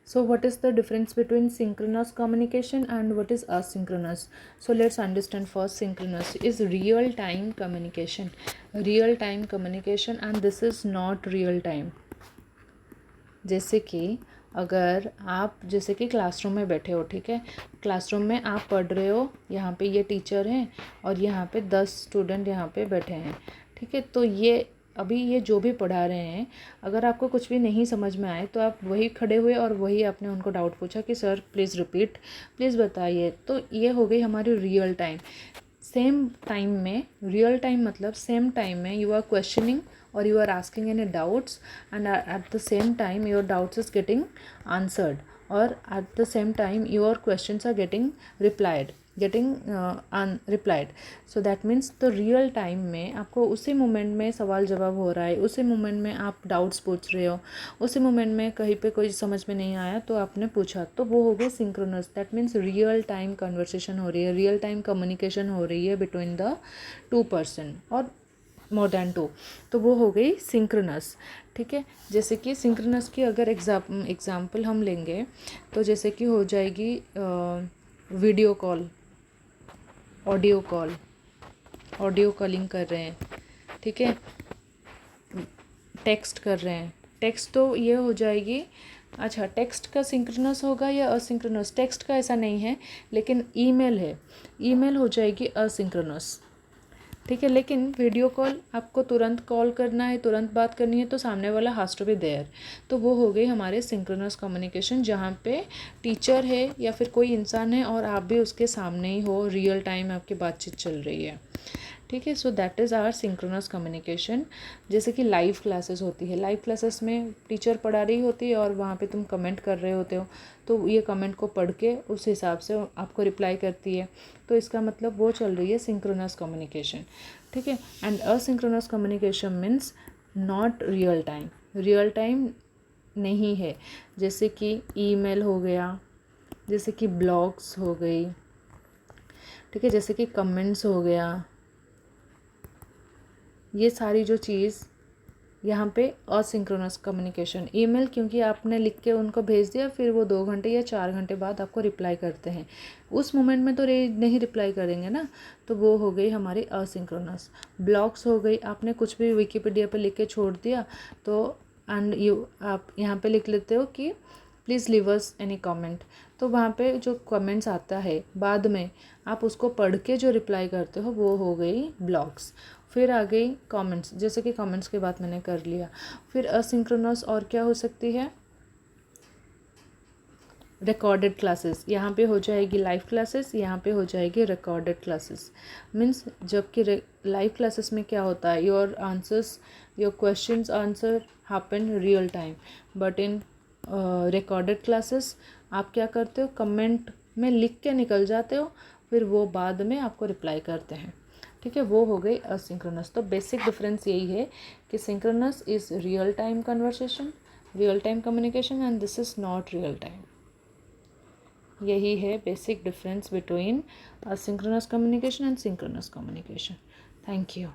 So what is the difference between synchronous communication and what is asynchronous? So let's understand first. Synchronous is real time communication, and this is not real time. जैसे कि अगर आप जैसे कि classroom में बैठे हो, ठीक है, क्लासरूम में आप पढ़ रहे हो, यहाँ पे ये टीचर हैं और यहाँ पे 10 स्टूडेंट यहाँ पे बैठे हैं, ठीक है। तो ये अभी ये जो भी पढ़ा रहे हैं, अगर आपको कुछ भी नहीं समझ में आए तो आप वही खड़े हुए और वही आपने उनको डाउट पूछा कि सर प्लीज़ रिपीट, प्लीज़ बताइए। तो ये हो गई हमारी रियल टाइम। सेम टाइम में, रियल टाइम मतलब सेम टाइम में you are questioning or you are asking any doubts, and at the same time your doubts is getting answered, or at the same time your questions are getting replied. So that means the real time में आपको उसी moment में सवाल जवाब हो रहा है, उसी मोमेंट में आप डाउट्स पूछ रहे हो, उसी मोमेंट में कहीं पे कोई समझ में नहीं आया तो आपने पूछा, तो वो हो गई synchronous. That means real time conversation हो रही है, रियल टाइम कम्युनिकेशन हो रही है बिटवीन द 2 पर्सन और मोर देन 2, तो वो हो गई सिंक्रोनस, ठीक है। जैसे कि सिंक्रोनस की अगर एग्जाम्पल हम लेंगे तो जैसे कि हो जाएगी वीडियो कॉल, ऑडियो कॉलिंग कर रहे हैं, ठीक है, टेक्स्ट कर रहे हैं, टेक्स्ट तो ये हो जाएगी। अच्छा, टेक्स्ट का सिंक्रोनस होगा या असिंक्रोनस? टेक्स्ट का ऐसा नहीं है, लेकिन ईमेल है, ईमेल हो जाएगी असिंक्रोनस, ठीक है। लेकिन वीडियो कॉल आपको तुरंत कॉल करना है, तुरंत बात करनी है, तो सामने वाला हैज़ टू बी देयर, तो वो हो गई हमारे सिंक्रोनस कम्युनिकेशन, जहाँ पे टीचर है या फिर कोई इंसान है और आप भी उसके सामने ही हो, रियल टाइम आपकी बातचीत चल रही है, ठीक है। So that is our synchronous communication. जैसे कि लाइव क्लासेस होती है, लाइव क्लासेस में टीचर पढ़ा रही होती है और वहाँ पे तुम कमेंट कर रहे होते हो, तो ये कमेंट को पढ़ के उस हिसाब से आपको रिप्लाई करती है, तो इसका मतलब वो चल रही है सिंक्रोनस कम्युनिकेशन, ठीक है। And asynchronous communication means not real time, real time नहीं है। जैसे कि ईमेल हो गया, जैसे कि ब्लॉग्स हो गई, ठीक है, जैसे कि कमेंट्स हो गया, ये सारी जो चीज़ यहाँ पे असिंक्रोनस कम्युनिकेशन। ईमेल क्योंकि आपने लिख के उनको भेज दिया, फिर वो 2 घंटे या 4 घंटे बाद आपको रिप्लाई करते हैं, उस मोमेंट में तो नहीं रिप्लाई करेंगे ना, तो वो हो गई हमारी असिंक्रोनस। ब्लॉग्स हो गई, आपने कुछ भी विकिपीडिया पे लिख के छोड़ दिया, तो एंड आप यहाँ पे लिख लेते हो कि please leave us any comment, तो वहाँ पे जो कमेंट्स आता है बाद में आप उसको पढ़ के जो रिप्लाई करते हो, वो हो गई ब्लॉग्स। फिर आ गई कमेंट्स, जैसे कि कमेंट्स की बात मैंने कर लिया। फिर असिंक्रोनस और क्या हो सकती है? रिकॉर्डेड क्लासेस, यहाँ पे हो जाएगी लाइव क्लासेस, यहाँ पे हो जाएगी रिकॉर्डेड क्लासेस। मीन्स जबकि लाइव क्लासेस में क्या होता है, your answers, your questions answer happen real time, but in recorded classes आप क्या करते हो, कमेंट में लिख के निकल जाते हो, फिर वो बाद में आपको रिप्लाई करते हैं, ठीक है। वो हो गई असिंक्रोनस। तो बेसिक डिफरेंस यही है कि synchronous is real time conversation, real time communication, and this is not real time. यही है basic difference between asynchronous communication and synchronous communication. Thank you.